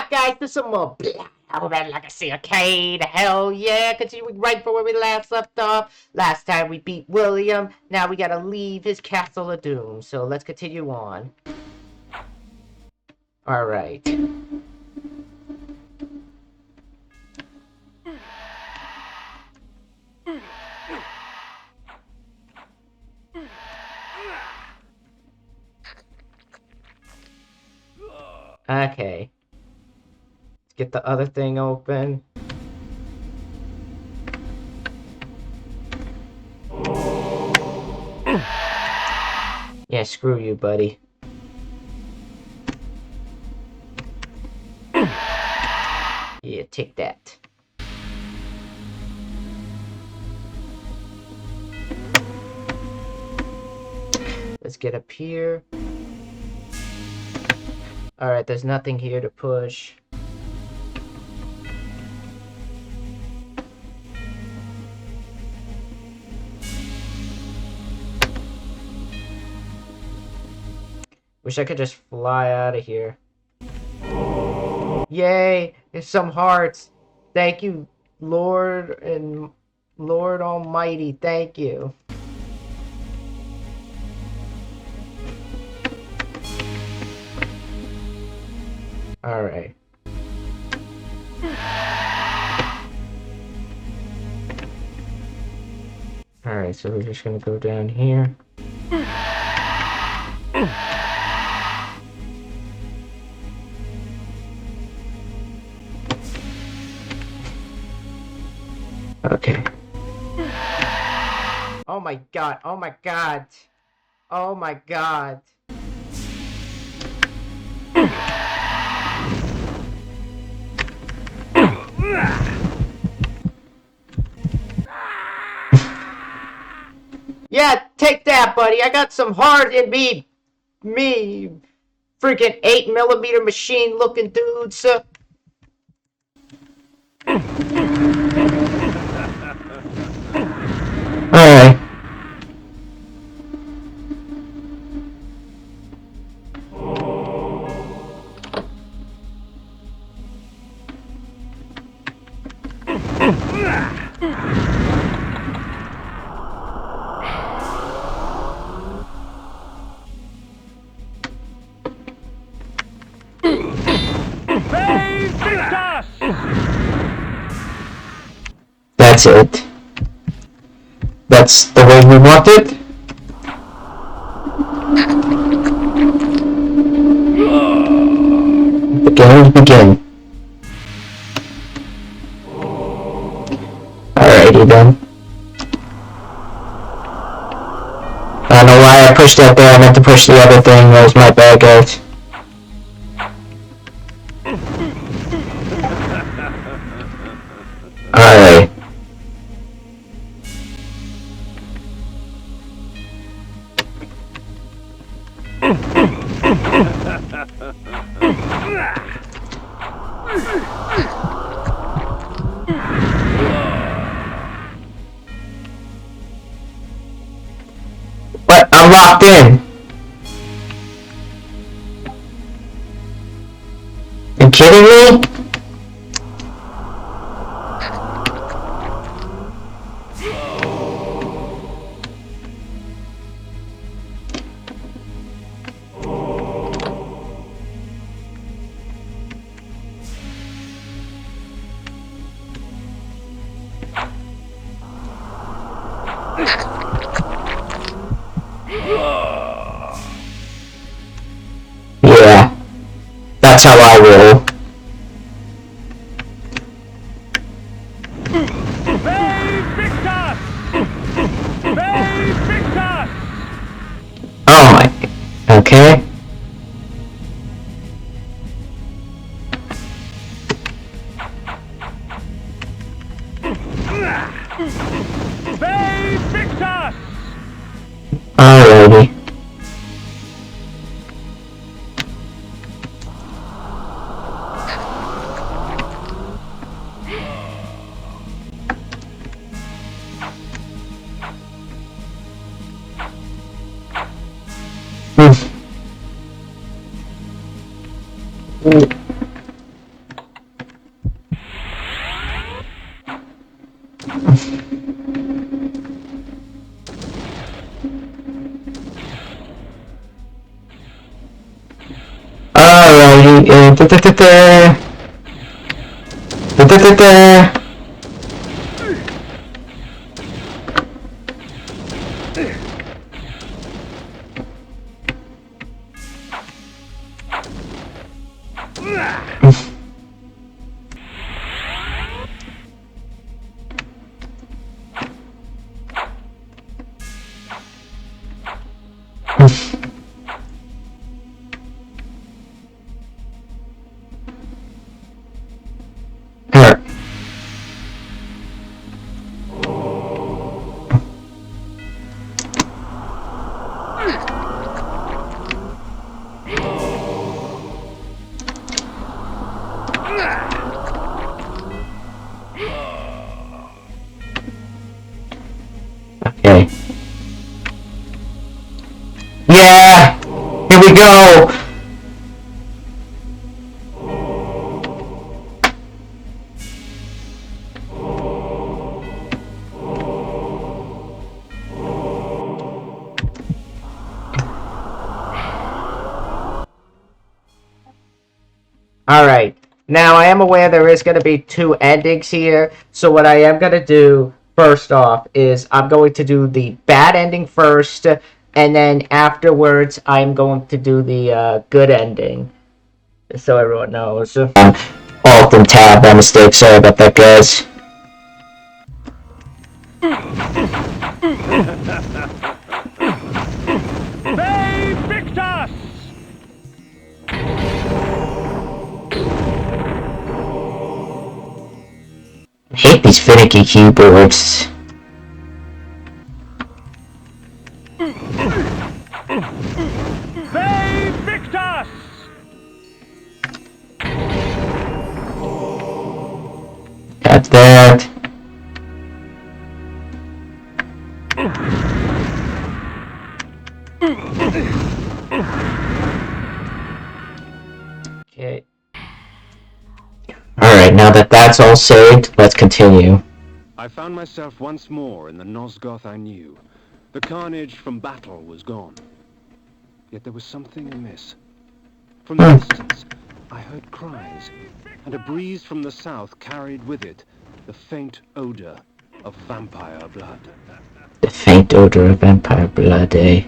back, guys, to some more Blood Omen Legacy of Kain. Hell yeah, continuing right from where we last left off. Last time we beat William, now we gotta leave his castle of doom. So let's continue on. Alright. Okay. Let's get the other thing open. Yeah, screw you, buddy. Yeah, take that. Let's get up here. Alright, there's nothing here to push. Wish I could just fly out of here. Yay! There's some hearts. Thank you, Lord and Lord Almighty. Thank you. Alright. Alright, so we're just gonna go down here. Okay. Oh my god, oh my god. Oh my god. Yeah, take that, buddy. I got some heart in me. Freaking 8mm machine looking dudes. Alright. That's it. That's the way we want it. The games begin. Alrighty then. I don't know why I pushed that there. I meant to push the other thing. That was my bad, guys. Alright. What? I'm locked in. You kidding me? Yeah, that's how I roll. Oh my, okay. Alrighty. Okay. Yeah! Here we go! Alright. Now, I am aware there is going to be 2 endings here, so what I am going to do, first off, is I'm going to do the bad ending first, and then afterwards, I'm going to do the good ending. Just so everyone knows. Alt and tab by mistake, sorry about that, guys. They picked us! I hate these finicky keyboards. They picked us! Got that. Okay. Alright, now that that's all saved, let's continue. I found myself once more in the Nosgoth I knew. The carnage from battle was gone. Yet there was something amiss. From the distance, I heard cries, and a breeze from the south carried with it the faint odor of vampire blood. The faint odor of vampire blood, eh?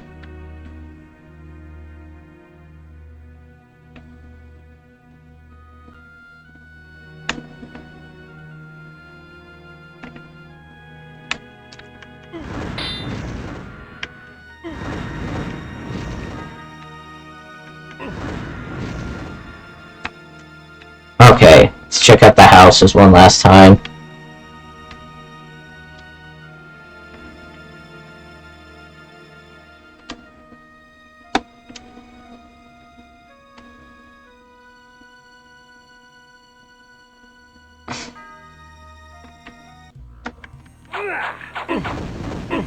Okay, let's check out the houses one last time.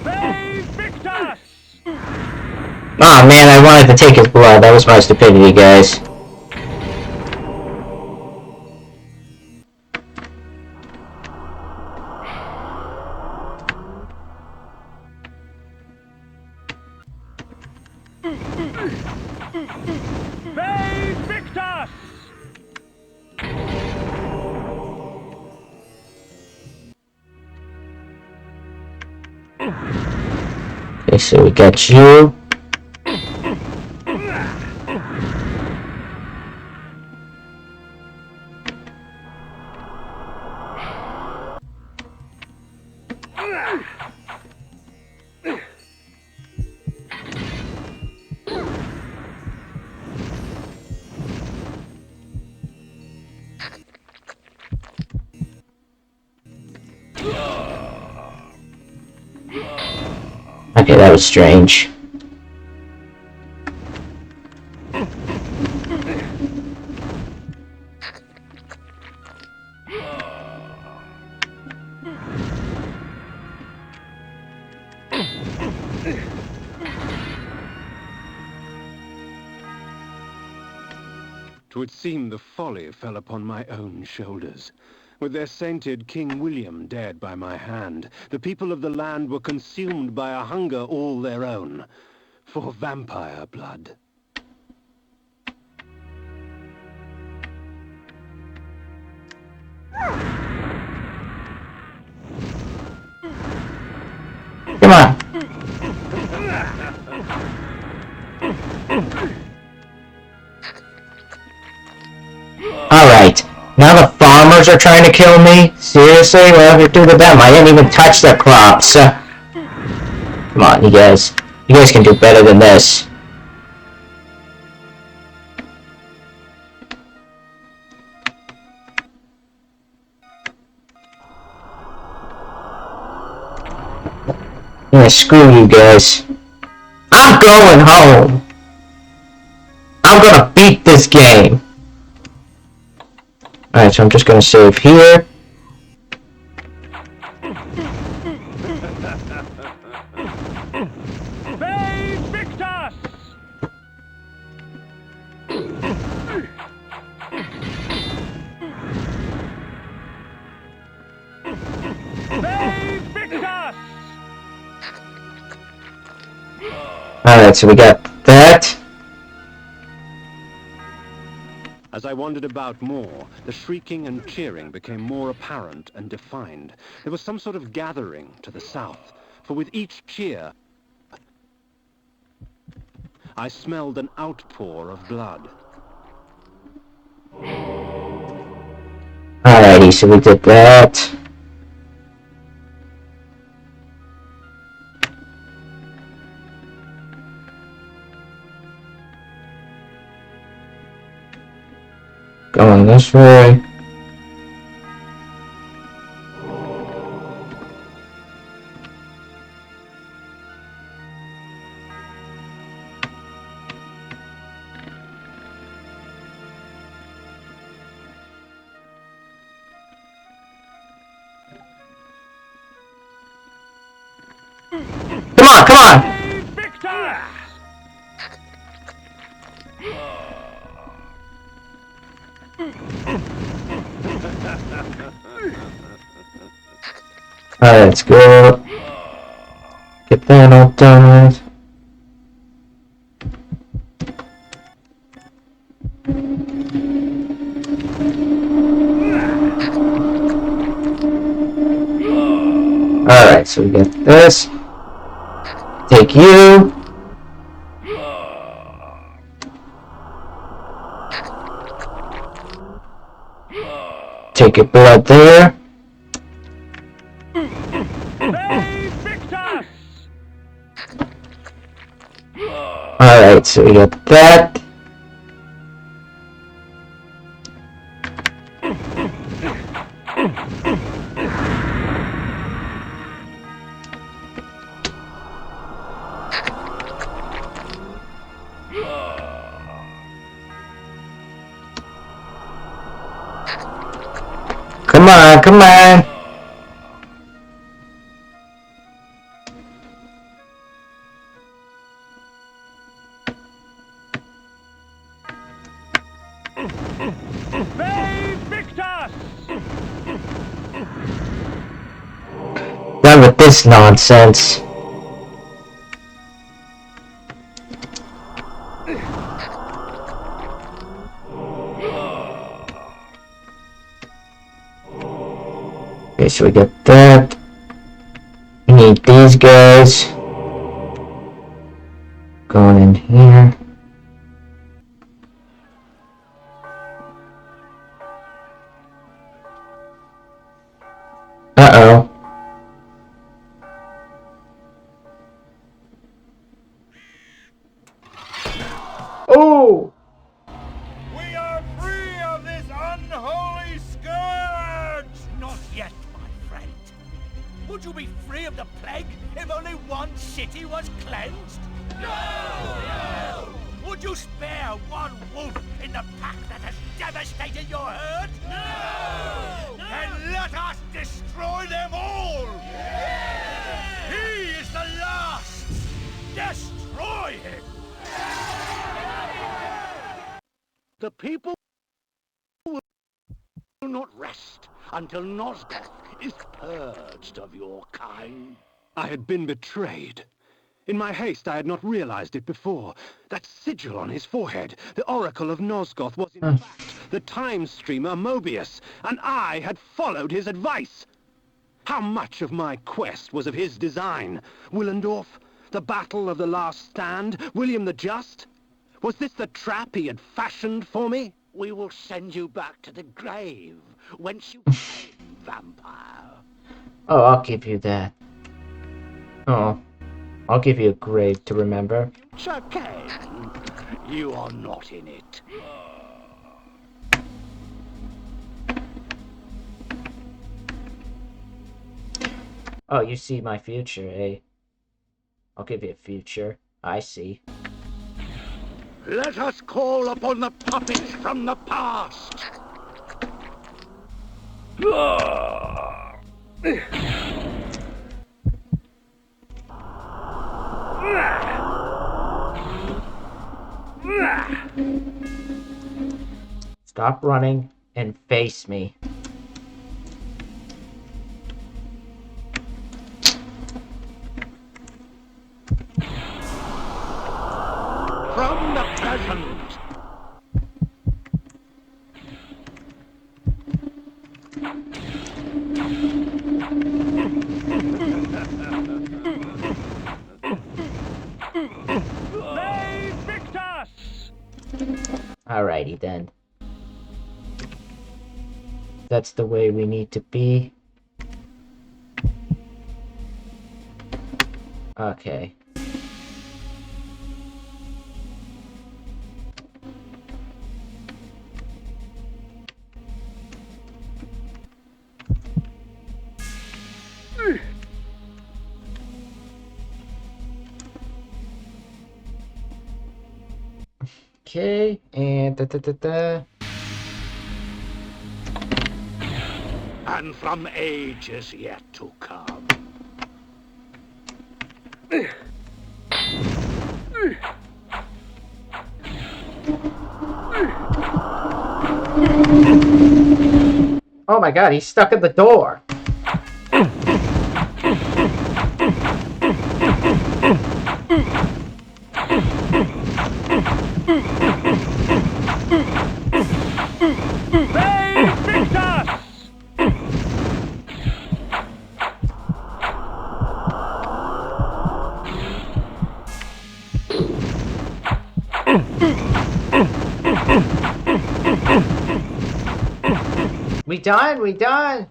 They picked us! Oh man, I wanted to take his blood. That was my stupidity, guys. They picked us! Okay, so we got you. Okay, that was strange. Twould seem the folly fell upon my own shoulders. With their sainted King William dead by my hand, the people of the land were consumed by a hunger all their own, for vampire blood. Come on. Alright. Now the farmers are trying to kill me? Seriously? Whatever do to them? I didn't even touch their crops. Come on, you guys. You guys can do better than this. Yeah, screw you guys. I'm going home. I'm gonna beat this game. Alright, so I'm just gonna save here. Babe Victus! Babe Victus! Alright, so we got that. As I wandered about more, the shrieking and cheering became more apparent and defined. There was some sort of gathering to the south, for with each cheer, I smelled an outpour of blood. Alrighty, so we did that. Going this way. Come on, come on! Babe Victus! Alright, let's go. Get that all done with. Alright, so we get this. Take you. Take your blood there. Babe Victus! Alright, so we got that. Come on, come on. Babe Victus! Done with this nonsense. Okay, so we get that. We need these guys. Going in here. Uh-oh. Oh! We are free of this unholy scourge! Not yet, my friend. Would you be free of the plague if only one city was cleansed? No! Would you spare one wolf in the pack that has devastated your herd? No! Then let us destroy them all! Yes! He is the last! Destroy him! The people will not rest until Nosgoth is purged of your kind. I had been betrayed. In my haste, I had not realized it before. That sigil on his forehead, the Oracle of Nosgoth, was in fact the time streamer Mobius, and I had followed his advice. How much of my quest was of his design? Willendorf? The Battle of the Last Stand? William the Just? Was this the trap he had fashioned for me? We will send you back to the grave, whence you came, vampire. Oh, I'll give you that. Oh, I'll give you a grave to remember. Sir Kain, you are not in it. Oh, you see my future, eh? I'll give you a future. I see. Let us call upon the puppets from the past. Stop running and face me. From the present. They Victus! Alrighty then. That's the way we need to be. Okay. Okay, and And from ages yet to come. oh my god, he's stuck at the door. They Victus! We done? We done?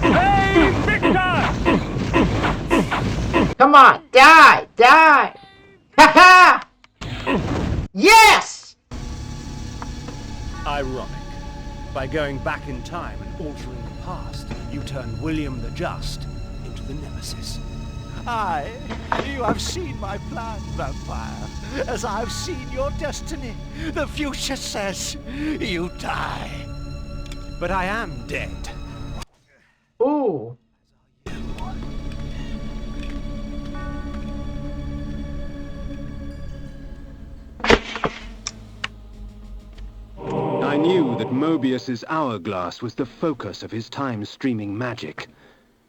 They Victus! Come on, die! Die! Ha ha! Yes! Ironic. By going back in time and altering the past, you turned William the Just into the Nemesis. Aye, you have seen my plan, vampire, as I've seen your destiny. The future says you die. But I am dead. Ooh. I knew that Mobius's hourglass was the focus of his time-streaming magic.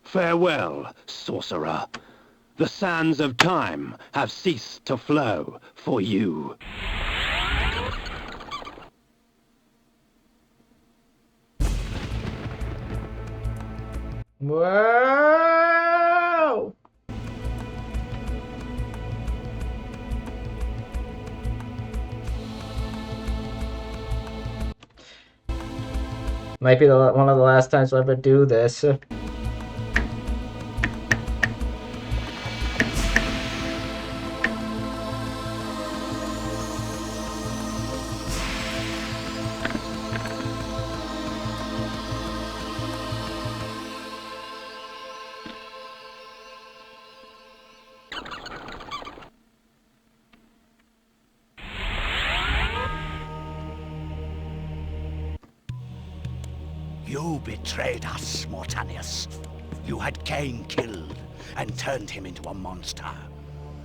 Farewell, sorcerer. The sands of time have ceased to flow for you. Whoa! Might be one of the last times I'll ever do this. You betrayed us, Mortanius. You had Kain killed and turned him into a monster.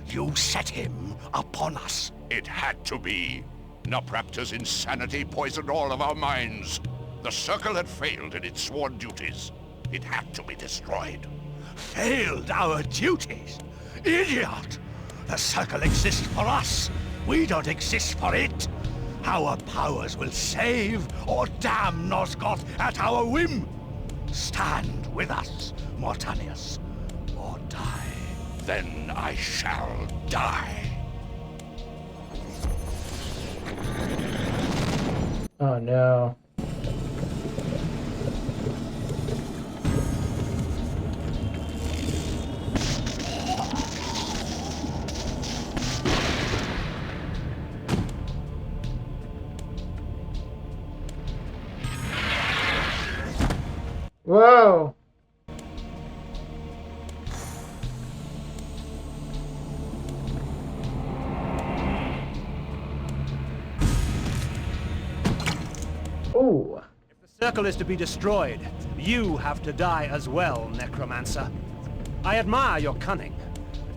You set him upon us. It had to be. Nopraptor's insanity poisoned all of our minds. The Circle had failed in its sworn duties. It had to be destroyed. Failed our duties? Idiot! The Circle exists for us. We don't exist for it. Our powers will save or damn Nosgoth at our whim. Stand with us, Mortanius, or die. Then I shall die. Oh no. Whoa! Ooh. If the circle is to be destroyed, you have to die as well, Necromancer. I admire your cunning,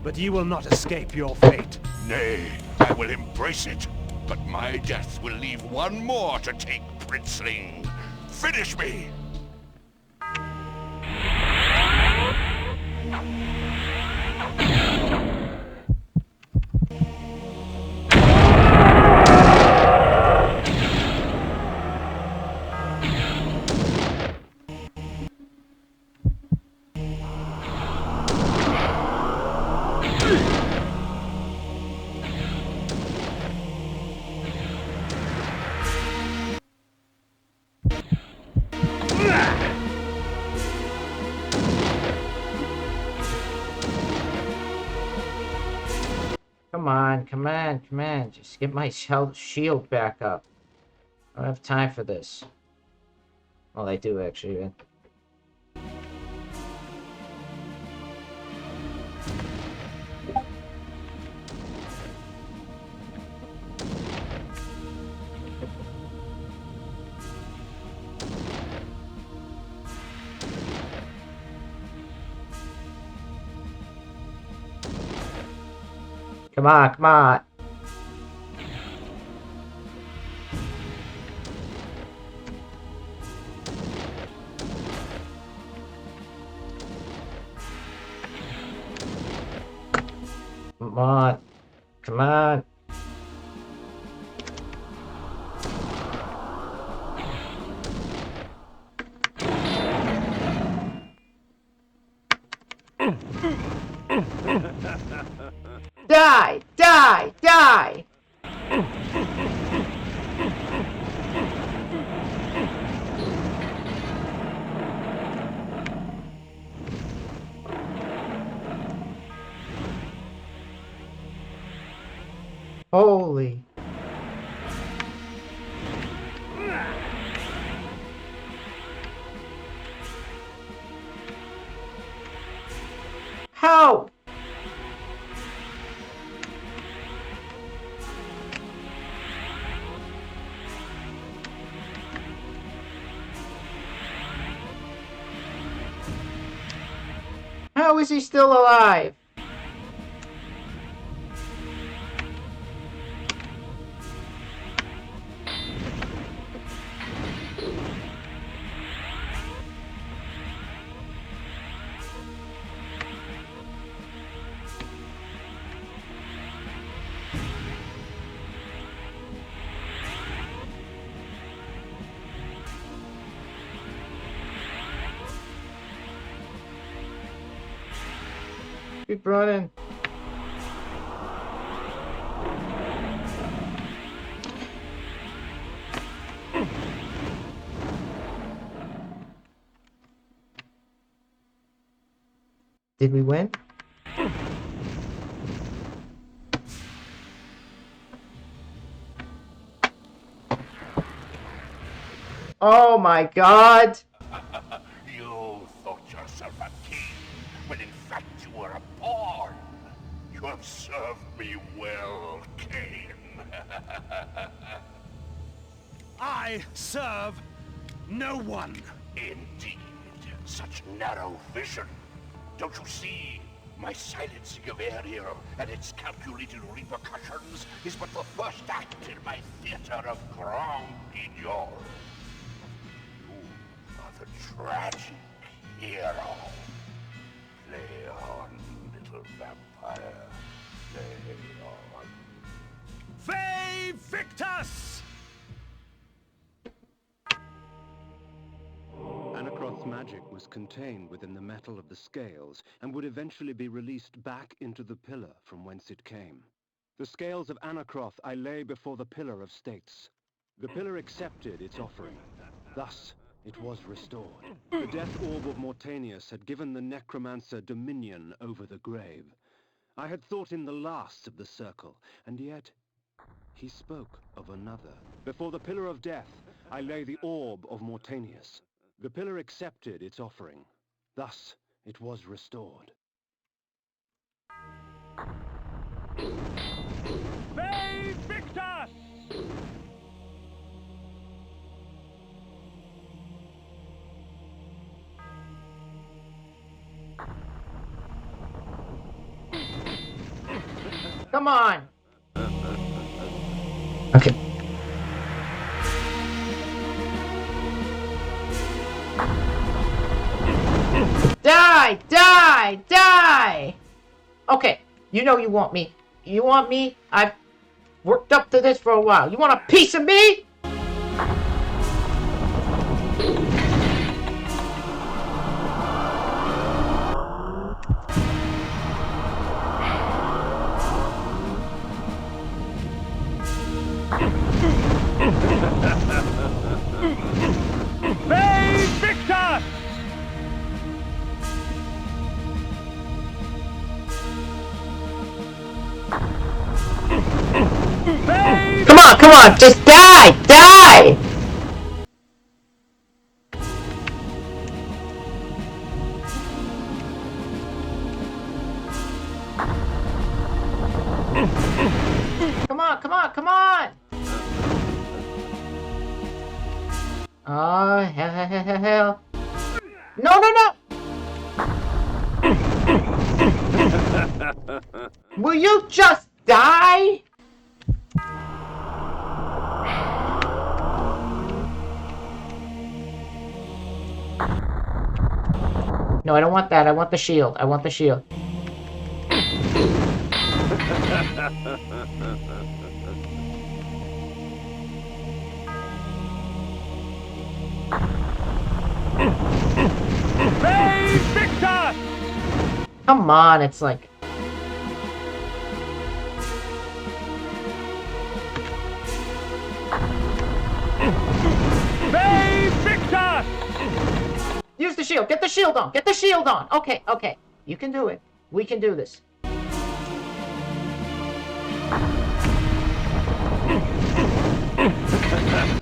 but you will not escape your fate. Nay, I will embrace it. But my death will leave one more to take, Princeling. Finish me! Come on, come on, come on. Just get my shield back up. I don't have time for this. Well, I do actually. Come on, come on. Come on. Come on. Die! Die! Die! Holy. How? How is he still alive? Keep running. Did we win? Oh my god! You thought yourself a king, when in fact you were a pawn. You have served me well, Kain. I serve no one. Indeed. such narrow vision? Don't you see? My silencing of area and its calculated repercussions is but the first act in my theater of grand ignore. You are the tragic hero. Play on, little vampire. Play on. Ve Victus! Anacroth's magic was contained within the metal of the scales and would eventually be released back into the pillar from whence it came. The scales of Anacroth I lay before the pillar of states. The pillar accepted its offering. Thus, it was restored. The death orb of Mortanius had given the necromancer dominion over the grave. I had thought him the last of the circle, and yet he spoke of another. Before the pillar of death, I lay the orb of Mortanius. The pillar accepted its offering. Thus, it was restored. Ve Victus! Come on! Okay. Die! Die! Die! Okay, you know you want me. You want me? I've worked up to this for a while. You want a piece of me? Ve Victus! Come on, just die! Die! Come on! Oh, hell. No! Will you just die? No, I don't want that. I want the shield. Ve Victus! Come on, it's like... Ve Victus! Use the shield. Get the shield on. Okay. You can do it. We can do this.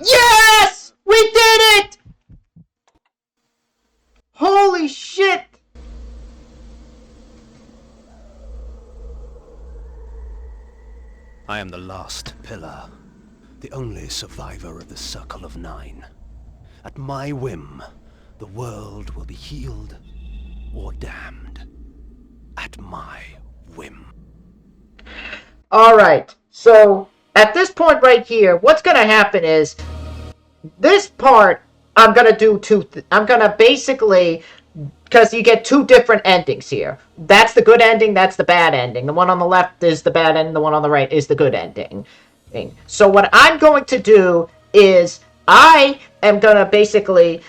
Yes! We did it! Holy shit! I am the last pillar, the only survivor of the Circle of Nine. At my whim, the world will be healed or damned. At my whim. Alright, so at this point right here, what's gonna happen is this part I'm gonna do I'm gonna basically, because you get two different endings here. That's the good ending, that's the bad ending. The one on the left is the bad ending, the one on the right is the good ending. So what I'm going to do is I am gonna basically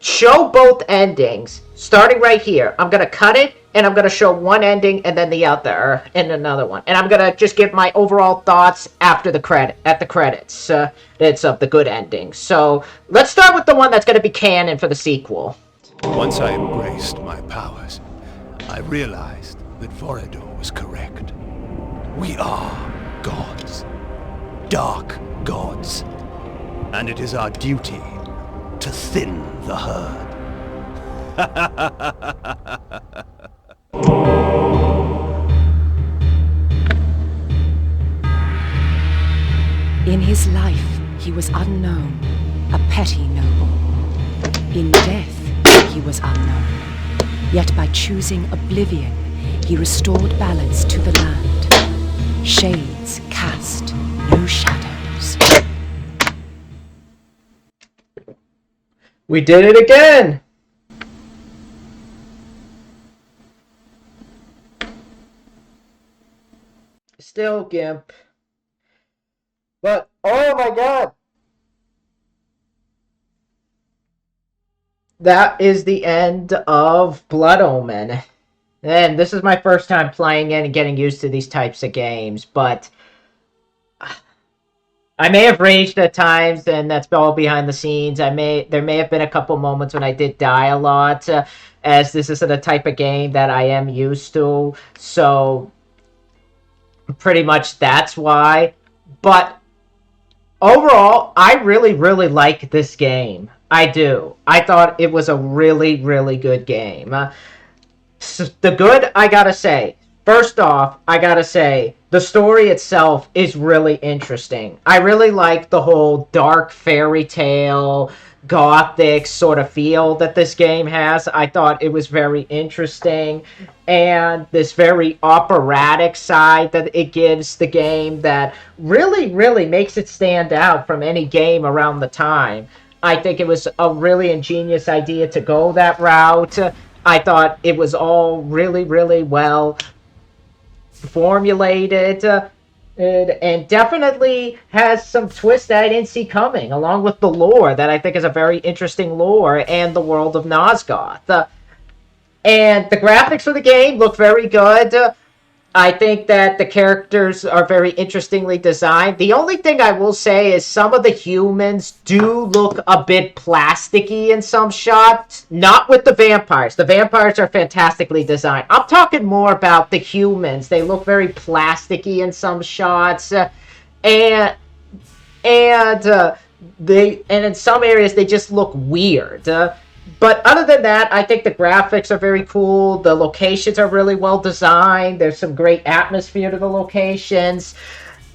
show both endings, starting right here. I'm gonna cut it, and I'm gonna show one ending and then the other, and another one. And I'm gonna just give my overall thoughts after the credits. It's of the good ending. So let's start with the one that's gonna be canon for the sequel. Once I embraced my powers, I realized that Vorador was correct. We are gods. Dark gods. And it is our duty to thin the herd. In his life, he was unknown, a petty noble. In death, was unknown. Yet by choosing oblivion, he restored balance to the land. Shades cast no shadows. We did it again! Still Gimp. But, oh my god! That is the end of Blood Omen. And this is my first time playing it and getting used to these types of games, but I may have raged at times, and that's all behind the scenes. There may have been a couple moments when I did die a lot, as this isn't a type of game that I am used to, so pretty much that's why. But overall, I really, really like this game. I do. I thought it was a really, really good game. The good, I gotta say, first off, I gotta say, the story itself is really interesting. I really like the whole dark fairy tale, gothic sort of feel that this game has. I thought it was very interesting. And this very operatic side that it gives the game that really, really makes it stand out from any game around the time. I think it was a really ingenious idea to go that route. I thought it was all really, really well formulated, and definitely has some twists that I didn't see coming, along with the lore that I think is a very interesting lore, and the world of Nosgoth. And the graphics for the game look very good. I think that the characters are very interestingly designed. The only thing I will say is some of the humans do look a bit plasticky in some shots. Not with the vampires. The vampires are fantastically designed. I'm talking more about the humans. They look very plasticky in some shots. And in some areas they just look weird. But other than that, I think the graphics are very cool. The locations are really well designed. There's some great atmosphere to the locations.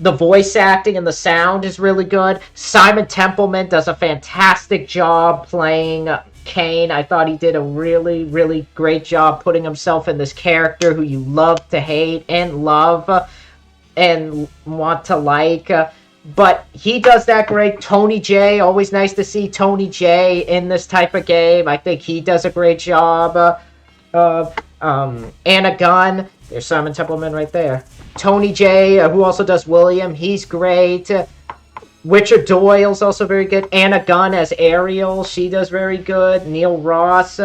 The voice acting and the sound is really good. Simon Templeman does a fantastic job playing Kain. I thought he did a really, really great job putting himself in this character who you love to hate and love and want to like. But he does that great. Tony J, always nice to see Tony J in this type of game. I think he does a great job. Anna Gunn, there's Simon Templeman right there. Tony J, who also does William, he's great. Richard Doyle's also very good. Anna Gunn as Ariel, she does very good. Neil Ross,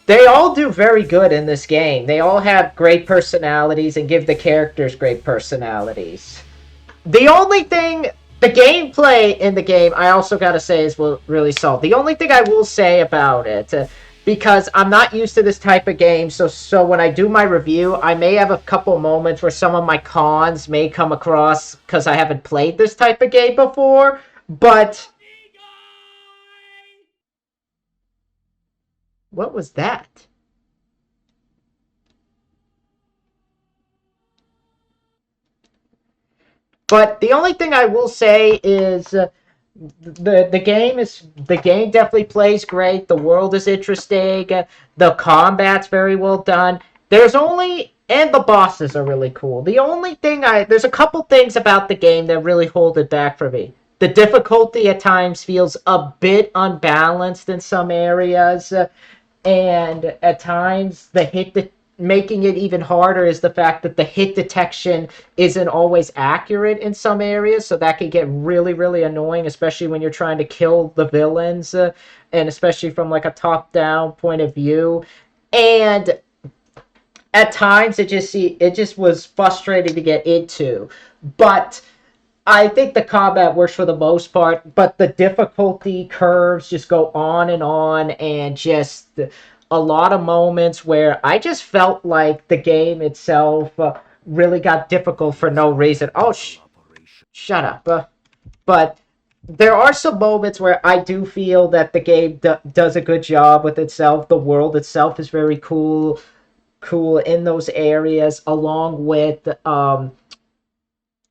they all do very good in this game. They all have great personalities and give the characters great personalities. The only thing, the gameplay in the game, I also gotta say is really solid. The only thing I will say about it, because I'm not used to this type of game, so when I do my review, I may have a couple moments where some of my cons may come across because I haven't played this type of game before, but... What was that? But the only thing I will say is the game definitely plays great. The world is interesting. The combat's very well done. And the bosses are really cool. There's a couple things about the game that really hold it back for me. The difficulty at times feels a bit unbalanced in some areas, and at times making it even harder is the fact that the hit detection isn't always accurate in some areas, so that can get really, really annoying, especially when you're trying to kill the villains, and especially from like a top-down point of view. And at times it just was frustrating to get into. But I think the combat works for the most part, but the difficulty curves just go on, and just a lot of moments where I just felt like the game itself really got difficult for no reason. Oh, shut up. But there are some moments where I do feel that the game does a good job with itself. The world itself is very cool in those areas, along with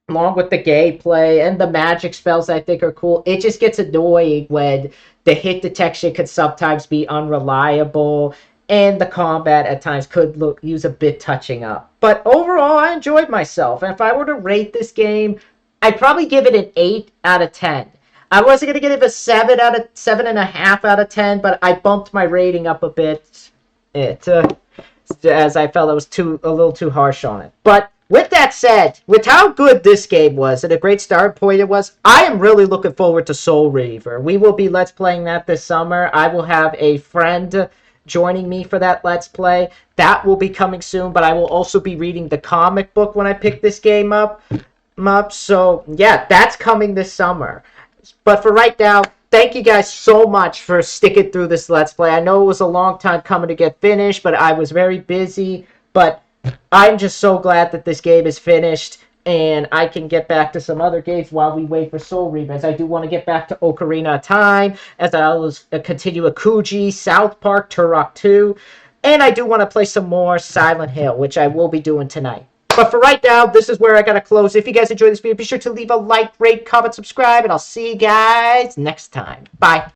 along with the gameplay and the magic spells I think are cool. It just gets annoying when the hit detection could sometimes be unreliable and the combat at times could use a bit touching up. But overall, I enjoyed myself. And if I were to rate this game, I'd probably give it an 8 out of 10. I wasn't gonna give it a 7.5 out of 10, but I bumped my rating up a bit. As I felt it was a little too harsh on it. But with that said, with how good this game was and a great start point it was, I am really looking forward to Soul Reaver. We will be Let's Playing that this summer. I will have a friend joining me for that Let's Play. That will be coming soon, but I will also be reading the comic book when I pick this game up. So, yeah, that's coming this summer. But for right now, thank you guys so much for sticking through this Let's Play. I know it was a long time coming to get finished, but I was very busy. But I'm just so glad that this game is finished, and I can get back to some other games while we wait for Soul Reaver. As I do want to get back to Ocarina of Time, as I always continue Akuji, South Park, Turok 2, and I do want to play some more Silent Hill, which I will be doing tonight. But for right now, this is where I gotta close. If you guys enjoyed this video, be sure to leave a like, rate, comment, subscribe, and I'll see you guys next time. Bye.